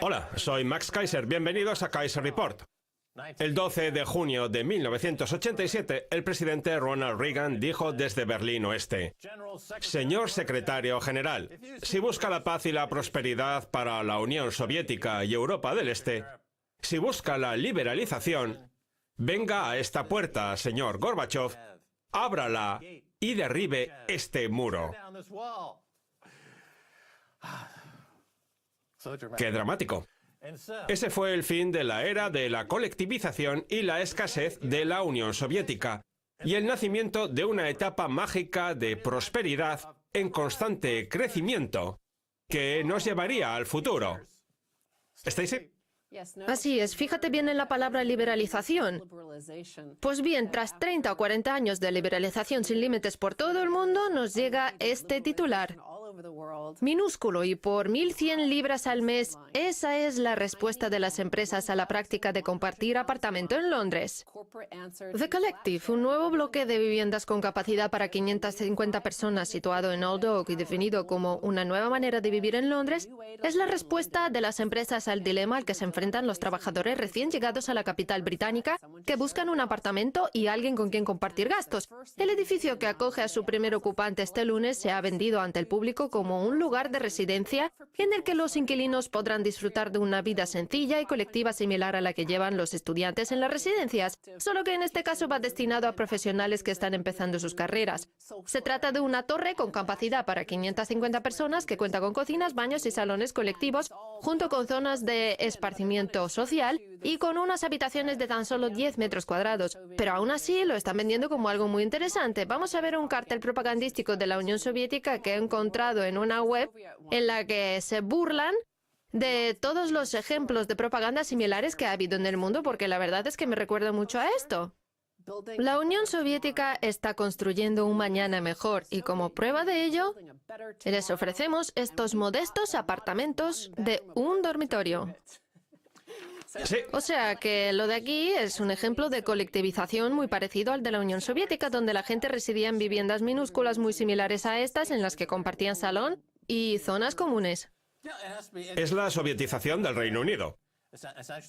Hola, soy Max Kaiser. Bienvenidos a Kaiser Report. El 12 de junio de 1987, el presidente Ronald Reagan dijo desde Berlín Oeste: Señor secretario general, si busca la paz y la prosperidad para la Unión Soviética y Europa del Este, si busca la liberalización, venga a esta puerta, señor Gorbachev, ábrala y derribe este muro. ¡Qué dramático! Ese fue el fin de la era de la colectivización y la escasez de la Unión Soviética, y el nacimiento de una etapa mágica de prosperidad en constante crecimiento que nos llevaría al futuro. ¿Stacy? Así es, fíjate bien en la palabra liberalización. Pues bien, tras 30 o 40 años de liberalización sin límites por todo el mundo, nos llega este titular. Minúsculo y por 1.100 libras al mes, esa es la respuesta de las empresas a la práctica de compartir apartamento en Londres. The Collective, un nuevo bloque de viviendas con capacidad para 550 personas situado en Old Oak y definido como una nueva manera de vivir en Londres, es la respuesta de las empresas al dilema al que se enfrentan los trabajadores recién llegados a la capital británica que buscan un apartamento y alguien con quien compartir gastos. El edificio que acoge a su primer ocupante este lunes se ha vendido ante el público como un lugar de residencia en el que los inquilinos podrán disfrutar de una vida sencilla y colectiva similar a la que llevan los estudiantes en las residencias, solo que en este caso va destinado a profesionales que están empezando sus carreras. Se trata de una torre con capacidad para 550 personas que cuenta con cocinas, baños y salones colectivos, junto con zonas de esparcimiento social y con unas habitaciones de tan solo 10 metros cuadrados. Pero aún así lo están vendiendo como algo muy interesante. Vamos a ver un cartel propagandístico de la Unión Soviética que he encontrado en una web en la que se burlan de todos los ejemplos de propaganda similares que ha habido en el mundo, porque la verdad es que me recuerda mucho a esto. La Unión Soviética está construyendo un mañana mejor y como prueba de ello, les ofrecemos estos modestos apartamentos de un dormitorio. Sí. O sea que lo de aquí es un ejemplo de colectivización muy parecido al de la Unión Soviética, donde la gente residía en viviendas minúsculas muy similares a estas, en las que compartían salón y zonas comunes. Es la sovietización del Reino Unido.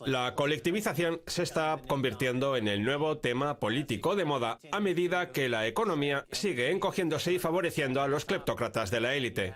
La colectivización se está convirtiendo en el nuevo tema político de moda a medida que la economía sigue encogiéndose y favoreciendo a los cleptócratas de la élite.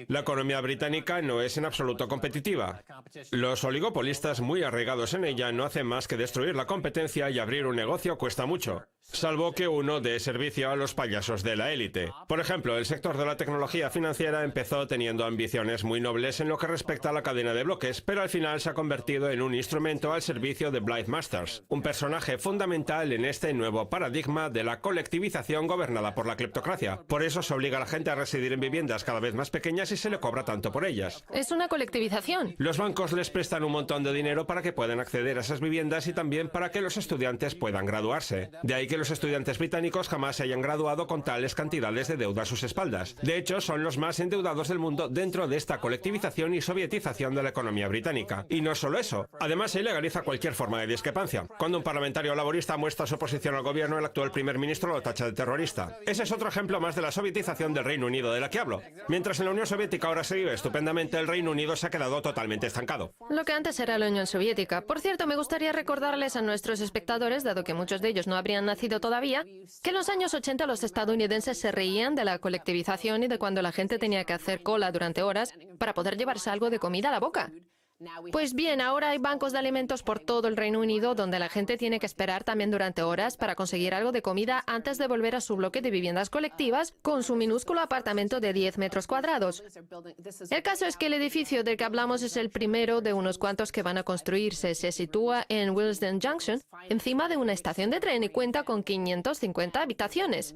La economía británica no es en absoluto competitiva. Los oligopolistas muy arraigados en ella no hacen más que destruir la competencia y abrir un negocio cuesta mucho, salvo que uno dé servicio a los payasos de la élite. Por ejemplo, el sector de la tecnología financiera empezó teniendo ambiciones muy nobles en lo que respecta a la cadena de bloques, pero al final se ha convertido en un instrumento al servicio de Blythe Masters, un personaje fundamental en este nuevo paradigma de la colectivización gobernada por la cleptocracia. Por eso se obliga a la gente a residir en viviendas cada vez más pequeñas y se le cobra tanto por ellas. Es una colectivización. Los bancos les prestan un montón de dinero para que puedan acceder a esas viviendas y también para que los estudiantes puedan graduarse. De ahí que los estudiantes británicos jamás se hayan graduado con tales cantidades de deuda a sus espaldas. De hecho, son los más endeudados del mundo dentro de esta colectivización y sovietización de la economía británica. Y no solo eso, además se ilegaliza cualquier forma de discrepancia. Cuando un parlamentario laborista muestra su oposición al gobierno, el actual primer ministro lo tacha de terrorista. Ese es otro ejemplo más de la sovietización del Reino Unido de la que hablo. Mientras en la Unión Soviética ahora se vive estupendamente, el Reino Unido se ha quedado totalmente estancado. Lo que antes era la Unión Soviética. Por cierto, me gustaría recordarles a nuestros espectadores, dado que muchos de ellos no habrían nacido todavía, que en los años 80 los estadounidenses se reían de la colectivización y de cuando la gente tenía que hacer cola durante horas para poder llevarse algo de comida a la boca. Pues bien, ahora hay bancos de alimentos por todo el Reino Unido donde la gente tiene que esperar también durante horas para conseguir algo de comida antes de volver a su bloque de viviendas colectivas con su minúsculo apartamento de 10 metros cuadrados. El caso es que el edificio del que hablamos es el primero de unos cuantos que van a construirse. Se sitúa en Willesden Junction, encima de una estación de tren y cuenta con 550 habitaciones.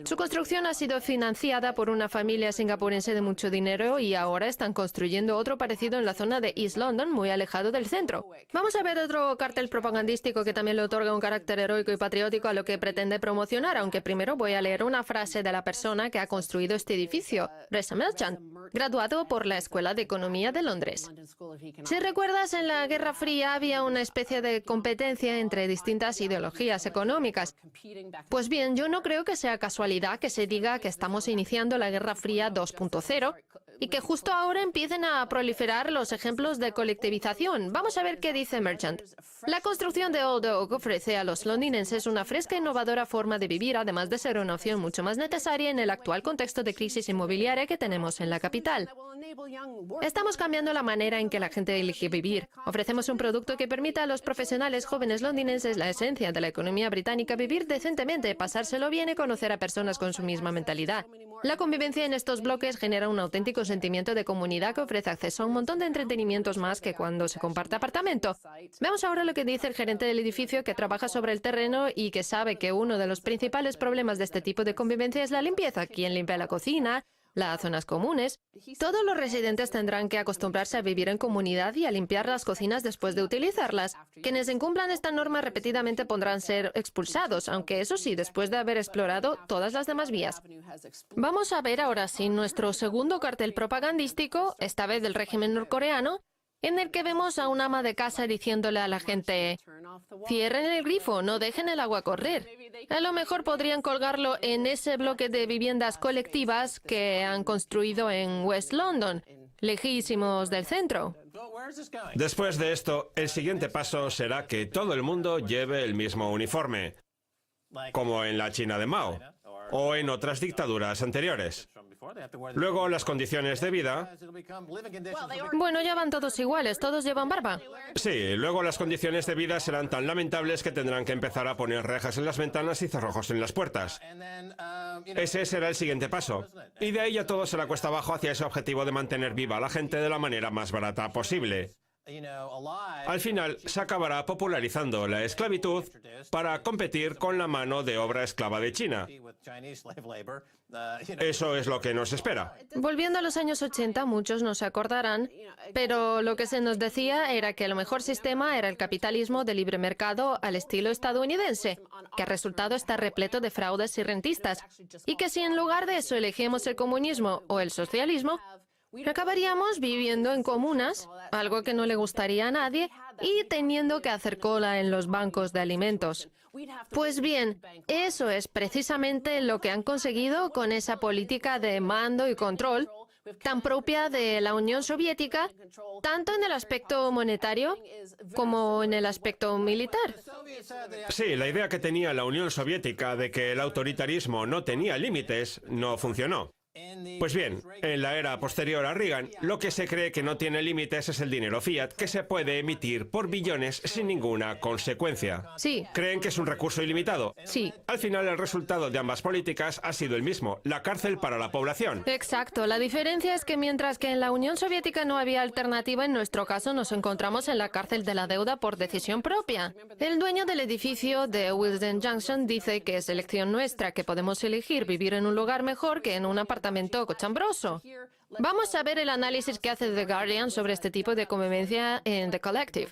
Su construcción ha sido financiada por una familia singapurense de mucho dinero y ahora están construyendo otro parecido en la zona de East London, muy alejado del centro. Vamos a ver otro cartel propagandístico que también le otorga un carácter heroico y patriótico a lo que pretende promocionar, aunque primero voy a leer una frase de la persona que ha construido este edificio, Reza Merchant. graduado por la Escuela de Economía de Londres. Si recuerdas, en la Guerra Fría había una especie de competencia entre distintas ideologías económicas. Pues bien, yo no creo que sea casualidad que se diga que estamos iniciando la Guerra Fría 2.0 y que justo ahora empiecen a proliferar los ejemplos de colectivización. Vamos a ver qué dice Merchant. La construcción de Old Oak ofrece a los londinenses una fresca e innovadora forma de vivir, además de ser una opción mucho más necesaria en el actual contexto de crisis inmobiliaria que tenemos en la capital. Estamos cambiando la manera en que la gente elige vivir. Ofrecemos un producto que permita a los profesionales jóvenes londinenses la esencia de la economía británica: vivir decentemente, pasárselo bien y conocer a personas con su misma mentalidad. La convivencia en estos bloques genera un auténtico sentimiento de comunidad que ofrece acceso a un montón de entretenimientos más que cuando se comparte apartamento. Veamos ahora lo que dice el gerente del edificio, que trabaja sobre el terreno y que sabe que uno de los principales problemas de este tipo de convivencia es la limpieza. ¿Quién limpia la cocina? Las zonas comunes. Todos los residentes tendrán que acostumbrarse a vivir en comunidad y a limpiar las cocinas después de utilizarlas. Quienes incumplan esta norma repetidamente podrán ser expulsados, aunque eso sí, después de haber explorado todas las demás vías. Vamos a ver ahora sí nuestro segundo cartel propagandístico, esta vez del régimen norcoreano, en el que vemos a una ama de casa diciéndole a la gente: cierren el grifo, no dejen el agua correr. A lo mejor podrían colgarlo en ese bloque de viviendas colectivas que han construido en West London, lejísimos del centro. Después de esto, el siguiente paso será que todo el mundo lleve el mismo uniforme, como en la China de Mao o en otras dictaduras anteriores. Luego, las condiciones de vida... Bueno, ya van todos iguales, todos llevan barba. Sí, luego las condiciones de vida serán tan lamentables que tendrán que empezar a poner rejas en las ventanas y cerrojos en las puertas. Ese será el siguiente paso. Y de ahí ya todo será cuesta abajo hacia ese objetivo de mantener viva a la gente de la manera más barata posible. Al final, se acabará popularizando la esclavitud para competir con la mano de obra esclava de China. Eso es lo que nos espera. Volviendo a los años 80, muchos no se acordarán, pero lo que se nos decía era que el mejor sistema era el capitalismo de libre mercado al estilo estadounidense, que el resultado está repleto de fraudes y rentistas, y que si en lugar de eso elegíamos el comunismo o el socialismo, acabaríamos viviendo en comunas, algo que no le gustaría a nadie, y teniendo que hacer cola en los bancos de alimentos. Pues bien, eso es precisamente lo que han conseguido con esa política de mando y control tan propia de la Unión Soviética, tanto en el aspecto monetario como en el aspecto militar. Sí, la idea que tenía la Unión Soviética de que el autoritarismo no tenía límites no funcionó. Pues bien, en la era posterior a Reagan, lo que se cree que no tiene límites es el dinero fiat, que se puede emitir por billones sin ninguna consecuencia. Sí. ¿Creen que es un recurso ilimitado? Sí. Al final, el resultado de ambas políticas ha sido el mismo: la cárcel para la población. Exacto. La diferencia es que mientras que en la Unión Soviética no había alternativa, en nuestro caso nos encontramos en la cárcel de la deuda por decisión propia. El dueño del edificio de Willesden Junction dice que es elección nuestra, que podemos elegir vivir en un lugar mejor que en un apartamento cochambroso. Vamos a ver el análisis que hace The Guardian sobre este tipo de convivencia en The Collective.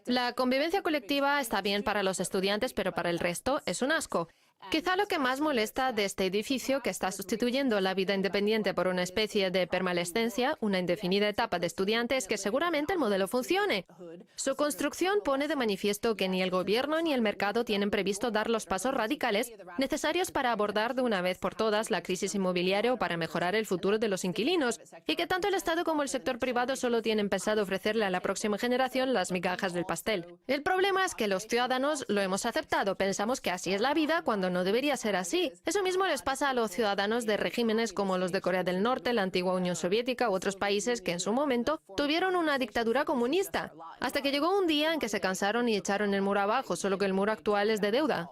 La convivencia colectiva está bien para los estudiantes, pero para el resto es un asco. Quizá lo que más molesta de este edificio, que está sustituyendo la vida independiente por una especie de permanescencia, una indefinida etapa de estudiante, es que seguramente el modelo funcione. Su construcción pone de manifiesto que ni el gobierno ni el mercado tienen previsto dar los pasos radicales necesarios para abordar de una vez por todas la crisis inmobiliaria o para mejorar el futuro de los inquilinos, y que tanto el Estado como el sector privado solo tienen pensado ofrecerle a la próxima generación las migajas del pastel. El problema es que los ciudadanos lo hemos aceptado, pensamos que así es la vida cuando no debería ser así. Eso mismo les pasa a los ciudadanos de regímenes como los de Corea del Norte, la antigua Unión Soviética u otros países que en su momento tuvieron una dictadura comunista, hasta que llegó un día en que se cansaron y echaron el muro abajo, solo que el muro actual es de deuda.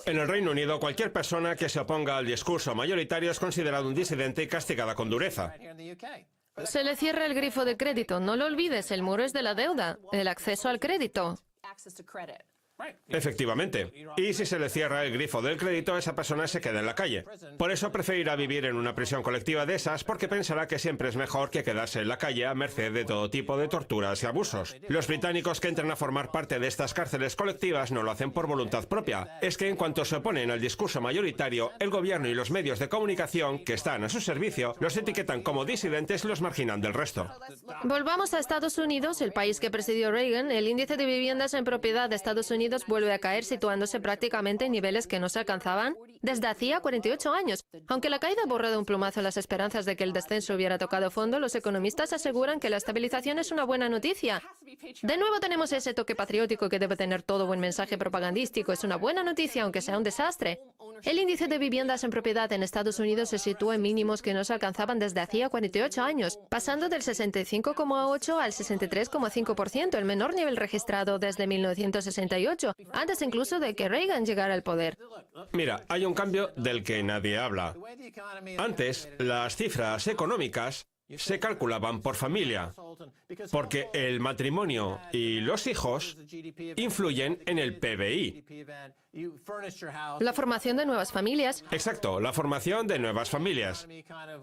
En el Reino Unido, cualquier persona que se oponga al discurso mayoritario es considerado un disidente y castigada con dureza. Se le cierra el grifo de crédito. No lo olvides, el muro es de la deuda, el acceso al crédito. Efectivamente. Y si se le cierra el grifo del crédito, esa persona se queda en la calle. Por eso preferirá vivir en una prisión colectiva de esas, porque pensará que siempre es mejor que quedarse en la calle a merced de todo tipo de torturas y abusos. Los británicos que entran a formar parte de estas cárceles colectivas no lo hacen por voluntad propia. Es que en cuanto se oponen al discurso mayoritario, el gobierno y los medios de comunicación que están a su servicio los etiquetan como disidentes y los marginan del resto. Volvamos a Estados Unidos, el país que presidió Reagan. El índice de viviendas en propiedad de Estados Unidos vuelve a caer, situándose prácticamente en niveles que no se alcanzaban desde hacía 48 años. Aunque la caída borró de un plumazo las esperanzas de que el descenso hubiera tocado fondo, los economistas aseguran que la estabilización es una buena noticia. De nuevo tenemos ese toque patriótico que debe tener todo buen mensaje propagandístico. Es una buena noticia, aunque sea un desastre. El índice de viviendas en propiedad en Estados Unidos se sitúa en mínimos que no se alcanzaban desde hacía 48 años, pasando del 65,8 al 63,5%, el menor nivel registrado desde 1968, antes incluso de que Reagan llegara al poder. Mira, hay un cambio del que nadie habla. Antes, las cifras económicas se calculaban por familia, porque el matrimonio y los hijos influyen en el PBI. La formación de nuevas familias. Exacto, la formación de nuevas familias.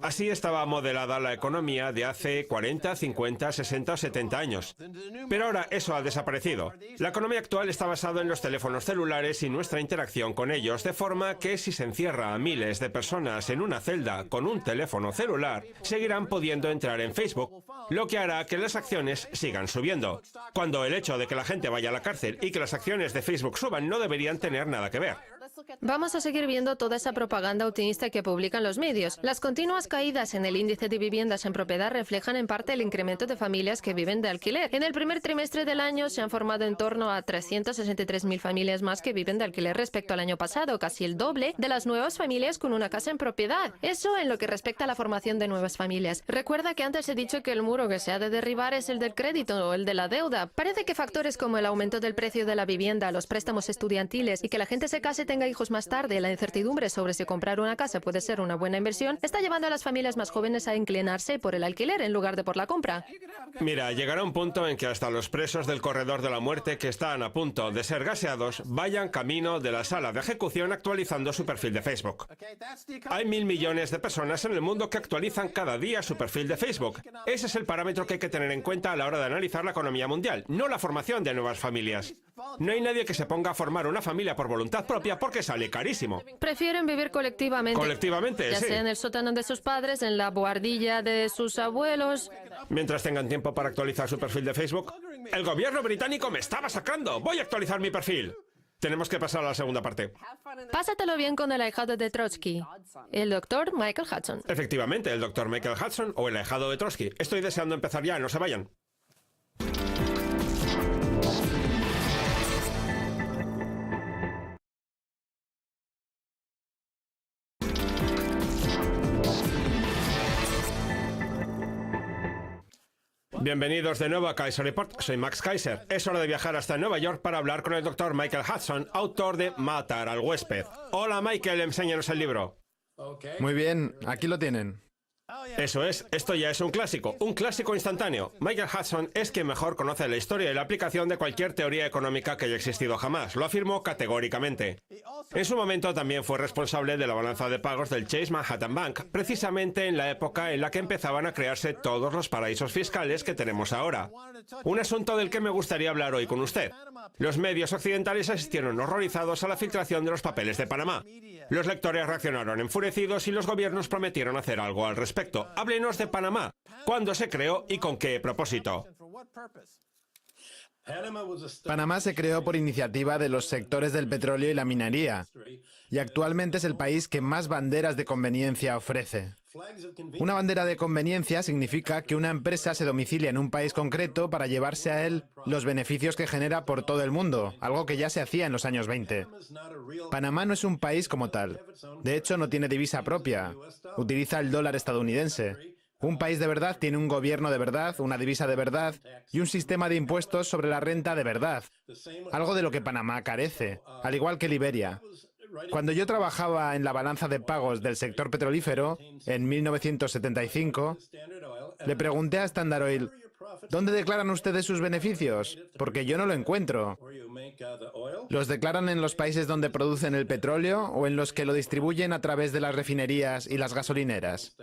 Así estaba modelada la economía de hace 40, 50, 60 o 70 años. Pero ahora eso ha desaparecido. La economía actual está basada en los teléfonos celulares y nuestra interacción con ellos, de forma que si se encierra a miles de personas en una celda con un teléfono celular, seguirán pudiendo entrar en Facebook, lo que hará que las acciones sigan subiendo. Cuando el hecho de que la gente vaya a la cárcel y que las acciones de Facebook suban no deberían tener nada que ver. Vamos a seguir viendo toda esa propaganda optimista que publican los medios. Las continuas caídas en el índice de viviendas en propiedad reflejan en parte el incremento de familias que viven de alquiler. En el primer trimestre del año se han formado en torno a 363.000 familias más que viven de alquiler respecto al año pasado, casi el doble de las nuevas familias con una casa en propiedad. Eso en lo que respecta a la formación de nuevas familias. Recuerda que antes he dicho que el muro que se ha de derribar es el del crédito o el de la deuda. Parece que factores como el aumento del precio de la vivienda, los préstamos estudiantiles y que la gente se case y tenga hijos más tarde, la incertidumbre sobre si comprar una casa puede ser una buena inversión, está llevando a las familias más jóvenes a inclinarse por el alquiler en lugar de por la compra. Mira, llegará un punto en que hasta los presos del corredor de la muerte que están a punto de ser gaseados vayan camino de la sala de ejecución actualizando su perfil de Facebook. Hay 1.000 millones de personas en el mundo que actualizan cada día su perfil de Facebook. Ese es el parámetro que hay que tener en cuenta a la hora de analizar la economía mundial, no la formación de nuevas familias. No hay nadie que se ponga a formar una familia por voluntad propia porque sale carísimo. Prefieren vivir colectivamente. Colectivamente, ya sí. sea en el sótano de sus padres, en la buhardilla de sus abuelos. Mientras tengan tiempo para actualizar su perfil de Facebook. El gobierno británico me está masacrando. Voy a actualizar mi perfil. Tenemos que pasar a la segunda parte. Pásatelo bien con el ahijado de Trotsky, el doctor Michael Hudson. Efectivamente, el doctor Michael Hudson o el ahijado de Trotsky. Estoy deseando empezar ya, no se vayan. Bienvenidos de nuevo a Kaiser Report. Soy Max Kaiser. Es hora de viajar hasta Nueva York para hablar con el Dr. Michael Hudson, autor de Matar al huésped. Hola Michael, enséñanos el libro. Muy bien, aquí lo tienen. Eso es, esto ya es un clásico instantáneo. Michael Hudson es quien mejor conoce la historia y la aplicación de cualquier teoría económica que haya existido jamás. Lo afirmó categóricamente. En su momento también fue responsable de la balanza de pagos del Chase Manhattan Bank, precisamente en la época en la que empezaban a crearse todos los paraísos fiscales que tenemos ahora. Un asunto del que me gustaría hablar hoy con usted. Los medios occidentales asistieron horrorizados a la filtración de los papeles de Panamá. Los lectores reaccionaron enfurecidos y los gobiernos prometieron hacer algo al respecto. Háblenos de Panamá. ¿Cuándo se creó y con qué propósito? Panamá se creó por iniciativa de los sectores del petróleo y la minería, y actualmente es el país que más banderas de conveniencia ofrece. Una bandera de conveniencia significa que una empresa se domicilia en un país concreto para llevarse a él los beneficios que genera por todo el mundo, algo que ya se hacía en los años 20. Panamá no es un país como tal. De hecho, no tiene divisa propia. Utiliza el dólar estadounidense. Un país de verdad tiene un gobierno de verdad, una divisa de verdad y un sistema de impuestos sobre la renta de verdad. Algo de lo que Panamá carece, al igual que Liberia. Cuando yo trabajaba en la balanza de pagos del sector petrolífero, en 1975, le pregunté a Standard Oil, ¿Dónde declaran ustedes sus beneficios? Porque yo no lo encuentro. ¿Los declaran en los países donde producen el petróleo o en los que lo distribuyen a través de las refinerías y las gasolineras?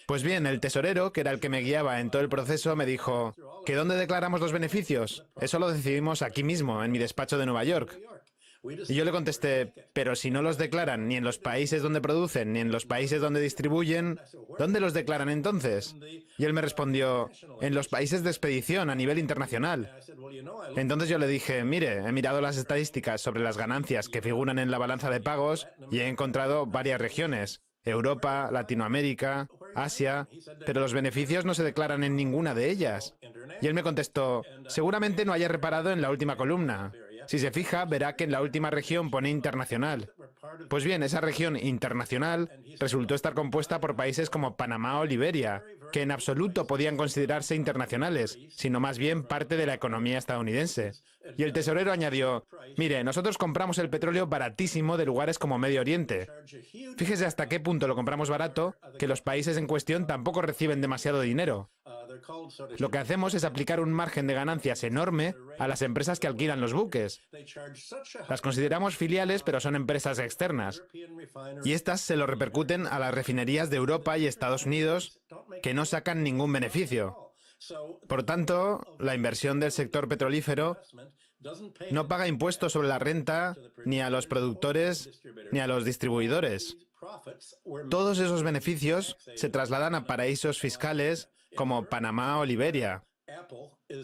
Pues bien, el tesorero, que era el que me guiaba en todo el proceso, me dijo, ¿que dónde declaramos los beneficios? Eso lo decidimos aquí mismo, en mi despacho de Nueva York. Y yo le contesté, pero si no los declaran ni en los países donde producen, ni en los países donde distribuyen, ¿dónde los declaran entonces? Y él me respondió, en los países de expedición a nivel internacional. Entonces yo le dije, mire, he mirado las estadísticas sobre las ganancias que figuran en la balanza de pagos y he encontrado varias regiones, Europa, Latinoamérica, Asia, pero los beneficios no se declaran en ninguna de ellas. Y él me contestó, seguramente no haya reparado en la última columna. Si se fija, verá que en la última región pone internacional. Pues bien, esa región internacional resultó estar compuesta por países como Panamá o Liberia, que en absoluto podían considerarse internacionales, sino más bien parte de la economía estadounidense. Y el tesorero añadió, mire, nosotros compramos el petróleo baratísimo de lugares como Medio Oriente. Fíjese hasta qué punto lo compramos barato, que los países en cuestión tampoco reciben demasiado dinero. Lo que hacemos es aplicar un margen de ganancias enorme a las empresas que alquilan los buques. Las consideramos filiales, pero son empresas externas. Y estas se lo repercuten a las refinerías de Europa y Estados Unidos, que no sacan ningún beneficio. Por tanto, la inversión del sector petrolífero no paga impuestos sobre la renta ni a los productores ni a los distribuidores. Todos esos beneficios se trasladan a paraísos fiscales como Panamá o Liberia.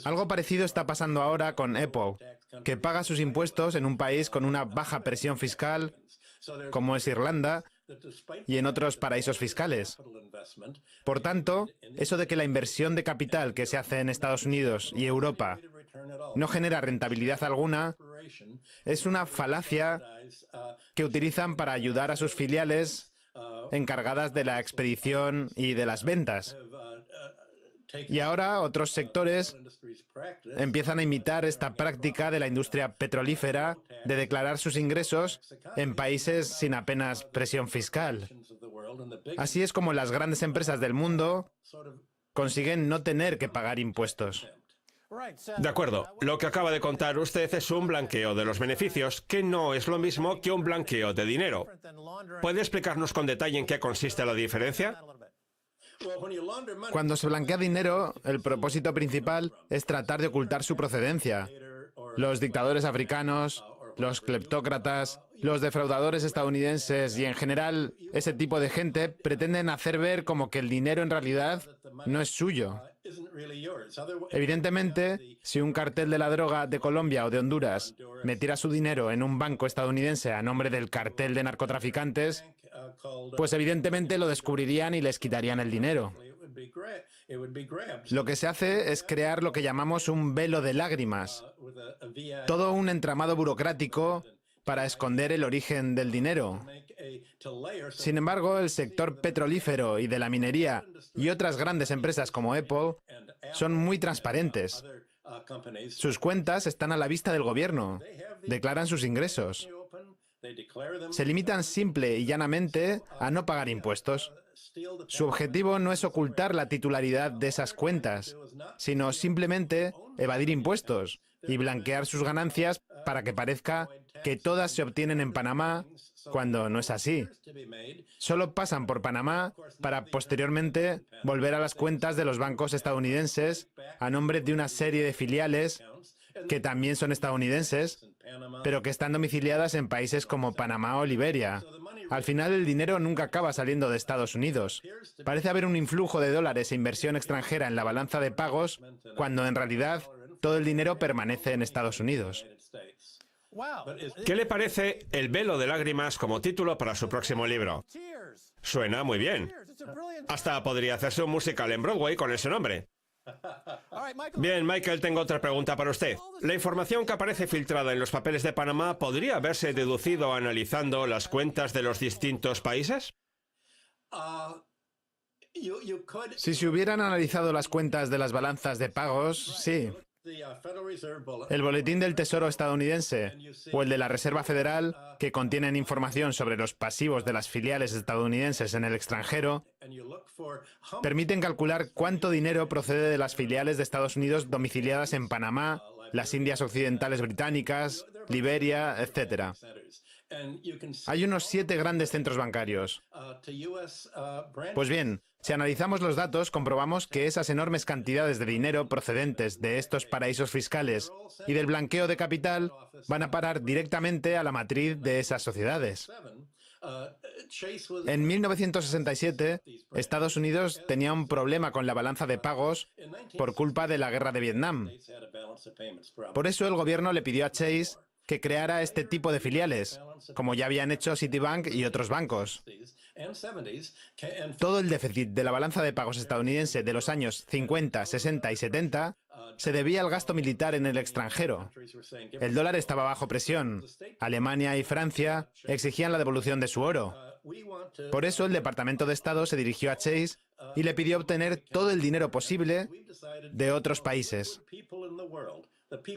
Algo parecido está pasando ahora con Apple, que paga sus impuestos en un país con una baja presión fiscal, como es Irlanda, y en otros paraísos fiscales. Por tanto, eso de que la inversión de capital que se hace en Estados Unidos y Europa no genera rentabilidad alguna es una falacia que utilizan para ayudar a sus filiales encargadas de la expedición y de las ventas. Y ahora otros sectores empiezan a imitar esta práctica de la industria petrolífera de declarar sus ingresos en países sin apenas presión fiscal. Así es como las grandes empresas del mundo consiguen no tener que pagar impuestos. De acuerdo. Lo que acaba de contar usted es un blanqueo de los beneficios, que no es lo mismo que un blanqueo de dinero. ¿Puede explicarnos con detalle en qué consiste la diferencia? Cuando se blanquea dinero, el propósito principal es tratar de ocultar su procedencia. Los dictadores africanos, los cleptócratas, los defraudadores estadounidenses y en general ese tipo de gente pretenden hacer ver como que el dinero en realidad no es suyo. Evidentemente, si un cartel de la droga de Colombia o de Honduras metiera su dinero en un banco estadounidense a nombre del cartel de narcotraficantes, pues evidentemente lo descubrirían y les quitarían el dinero. Lo que se hace es crear lo que llamamos un velo de lágrimas, todo un entramado burocrático para esconder el origen del dinero. Sin embargo, el sector petrolífero y de la minería y otras grandes empresas como Apple son muy transparentes. Sus cuentas están a la vista del gobierno, declaran sus ingresos. Se limitan simple y llanamente a no pagar impuestos. Su objetivo no es ocultar la titularidad de esas cuentas, sino simplemente evadir impuestos y blanquear sus ganancias para que parezca que todas se obtienen en Panamá, cuando no es así. Solo pasan por Panamá para posteriormente volver a las cuentas de los bancos estadounidenses a nombre de una serie de filiales que también son estadounidenses, pero que están domiciliadas en países como Panamá o Liberia. Al final el dinero nunca acaba saliendo de Estados Unidos. Parece haber un influjo de dólares e inversión extranjera en la balanza de pagos, cuando en realidad todo el dinero permanece en Estados Unidos. ¿Qué le parece El velo de lágrimas como título para su próximo libro? Suena muy bien. Hasta podría hacerse un musical en Broadway con ese nombre. Bien, Michael, tengo otra pregunta para usted. ¿La información que aparece filtrada en los papeles de Panamá podría haberse deducido analizando las cuentas de los distintos países? Si se hubieran analizado las cuentas de las balanzas de pagos, sí. El Boletín del Tesoro estadounidense o el de la Reserva Federal, que contienen información sobre los pasivos de las filiales estadounidenses en el extranjero, permiten calcular cuánto dinero procede de las filiales de Estados Unidos domiciliadas en Panamá, las Indias Occidentales Británicas, Liberia, etc. Hay unos 7 grandes centros bancarios. Pues bien, si analizamos los datos, comprobamos que esas enormes cantidades de dinero procedentes de estos paraísos fiscales y del blanqueo de capital van a parar directamente a la matriz de esas sociedades. En 1967, Estados Unidos tenía un problema con la balanza de pagos por culpa de la guerra de Vietnam. Por eso el gobierno le pidió a Chase que creara este tipo de filiales, como ya habían hecho Citibank y otros bancos. Todo el déficit de la balanza de pagos estadounidense de los años 50, 60 y 70 se debía al gasto militar en el extranjero. El dólar estaba bajo presión. Alemania y Francia exigían la devolución de su oro. Por eso el Departamento de Estado se dirigió a Chase y le pidió obtener todo el dinero posible de otros países.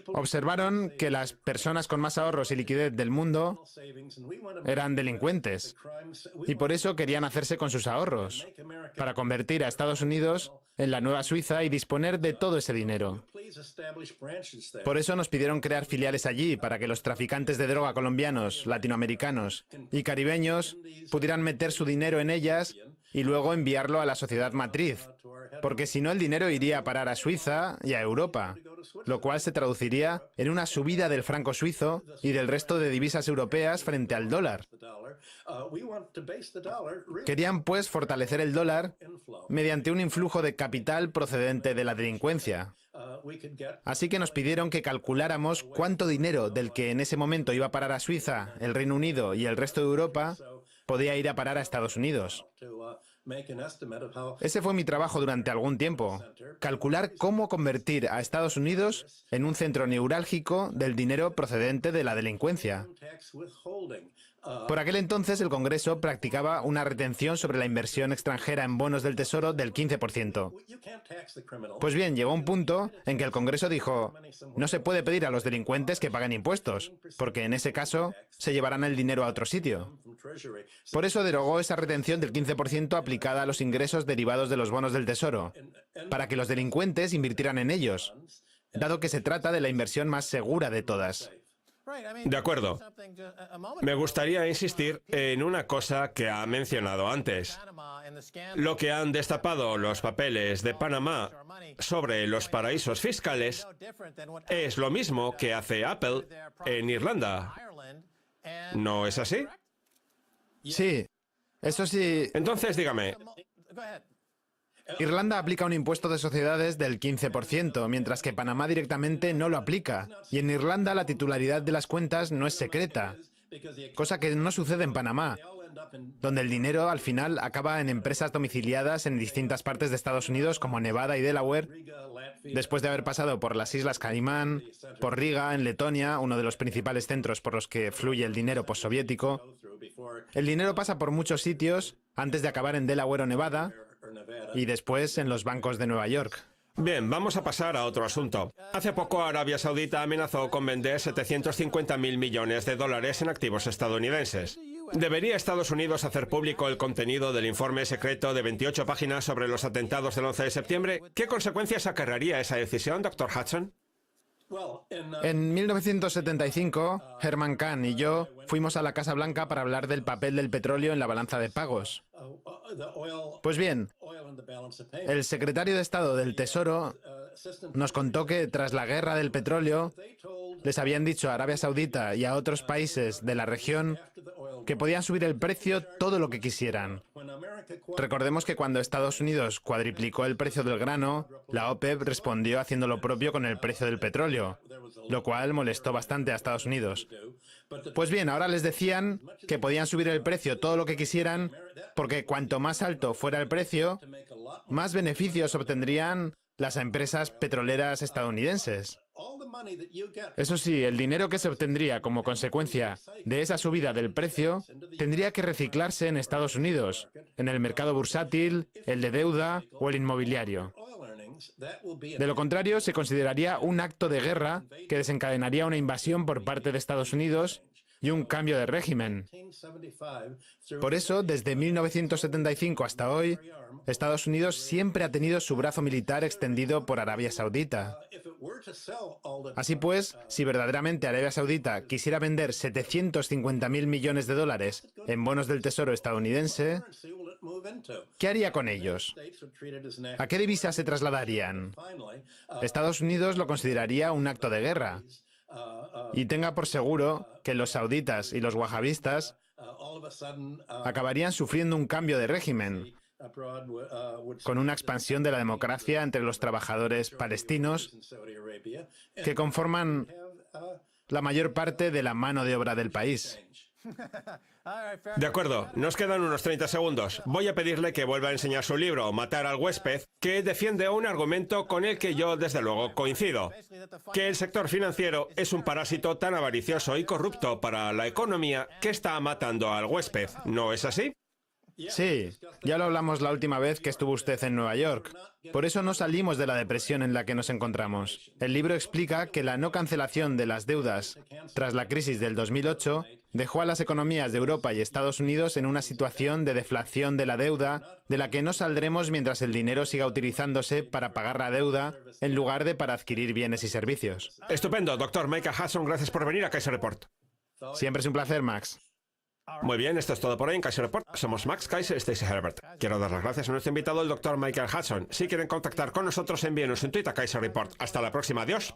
Observaron que las personas con más ahorros y liquidez del mundo eran delincuentes y por eso querían hacerse con sus ahorros, para convertir a Estados Unidos en la nueva Suiza y disponer de todo ese dinero. Por eso nos pidieron crear filiales allí, para que los traficantes de droga colombianos, latinoamericanos y caribeños pudieran meter su dinero en ellas y luego enviarlo a la sociedad matriz, porque si no el dinero iría a parar a Suiza y a Europa, lo cual se traduciría en una subida del franco suizo y del resto de divisas europeas frente al dólar. Querían, pues, fortalecer el dólar mediante un influjo de capital procedente de la delincuencia. Así que nos pidieron que calculáramos cuánto dinero del que en ese momento iba a parar a Suiza, el Reino Unido y el resto de Europa podía ir a parar a Estados Unidos. Ese fue mi trabajo durante algún tiempo, calcular cómo convertir a Estados Unidos en un centro neurálgico del dinero procedente de la delincuencia. Por aquel entonces el Congreso practicaba una retención sobre la inversión extranjera en bonos del Tesoro del 15%. Pues bien, llegó un punto en que el Congreso dijo: no se puede pedir a los delincuentes que paguen impuestos, porque en ese caso se llevarán el dinero a otro sitio. Por eso derogó esa retención del 15% aplicada a los ingresos derivados de los bonos del Tesoro, para que los delincuentes invirtieran en ellos, dado que se trata de la inversión más segura de todas. De acuerdo. Me gustaría insistir en una cosa que ha mencionado antes. Lo que han destapado los papeles de Panamá sobre los paraísos fiscales es lo mismo que hace Apple en Irlanda. ¿No es así? Sí, eso sí. Entonces, dígame, Irlanda aplica un impuesto de sociedades del 15%, mientras que Panamá directamente no lo aplica. Y en Irlanda la titularidad de las cuentas no es secreta, cosa que no sucede en Panamá, donde el dinero al final acaba en empresas domiciliadas en distintas partes de Estados Unidos como Nevada y Delaware, después de haber pasado por las Islas Caimán, por Riga, en Letonia, uno de los principales centros por los que fluye el dinero postsoviético. El dinero pasa por muchos sitios antes de acabar en Delaware o Nevada, y después en los bancos de Nueva York. bien, vamos a pasar a otro asunto. Hace poco Arabia Saudita amenazó con vender 750.000 millones de dólares en activos estadounidenses. ¿Debería Estados Unidos hacer público el contenido del informe secreto de 28 páginas sobre los atentados del 11 de septiembre? ¿Qué consecuencias acarrearía esa decisión, Dr. Hudson? En 1975, Herman Kahn y yo fuimos a la Casa Blanca para hablar del papel del petróleo en la balanza de pagos. Pues bien, el secretario de Estado del Tesoro nos contó que tras la guerra del petróleo les habían dicho a Arabia Saudita y a otros países de la región que podían subir el precio todo lo que quisieran. Recordemos que cuando Estados Unidos cuadriplicó el precio del grano, la OPEP respondió haciendo lo propio con el precio del petróleo, lo cual molestó bastante a Estados Unidos. Pues bien, ahora les decían que podían subir el precio todo lo que quisieran, porque cuanto más alto fuera el precio, más beneficios obtendrían las empresas petroleras estadounidenses. Eso sí, el dinero que se obtendría como consecuencia de esa subida del precio tendría que reciclarse en Estados Unidos, en el mercado bursátil, el de deuda o el inmobiliario. De lo contrario, se consideraría un acto de guerra que desencadenaría una invasión por parte de Estados Unidos y un cambio de régimen. Por eso, desde 1975 hasta hoy, Estados Unidos siempre ha tenido su brazo militar extendido por Arabia Saudita. Así pues, si verdaderamente Arabia Saudita quisiera vender 750.000 millones de dólares en bonos del Tesoro estadounidense, ¿qué haría con ellos? ¿A qué divisa se trasladarían? Estados Unidos lo consideraría un acto de guerra. Y tenga por seguro que los sauditas y los wahabistas acabarían sufriendo un cambio de régimen, con una expansión de la democracia entre los trabajadores palestinos que conforman la mayor parte de la mano de obra del país. De acuerdo, nos quedan unos 30 segundos. Voy a pedirle que vuelva a enseñar su libro, Matar al huésped, que defiende un argumento con el que yo, desde luego, coincido. Que el sector financiero es un parásito tan avaricioso y corrupto para la economía que está matando al huésped. ¿No es así? Sí, ya lo hablamos la última vez que estuvo usted en Nueva York. Por eso no salimos de la depresión en la que nos encontramos. El libro explica que la no cancelación de las deudas tras la crisis del 2008 dejó a las economías de Europa y Estados Unidos en una situación de deflación de la deuda, de la que no saldremos mientras el dinero siga utilizándose para pagar la deuda en lugar de para adquirir bienes y servicios. Estupendo, doctor Michael Hudson, gracias por venir a Kaiser Report. Siempre es un placer, Max. Muy bien, esto es todo por hoy en Kaiser Report. Somos Max Kaiser y Stacey Herbert. Quiero dar las gracias a nuestro invitado, el doctor Michael Hudson. Si quieren contactar con nosotros, envíenos un tweet a Kaiser Report. Hasta la próxima, adiós.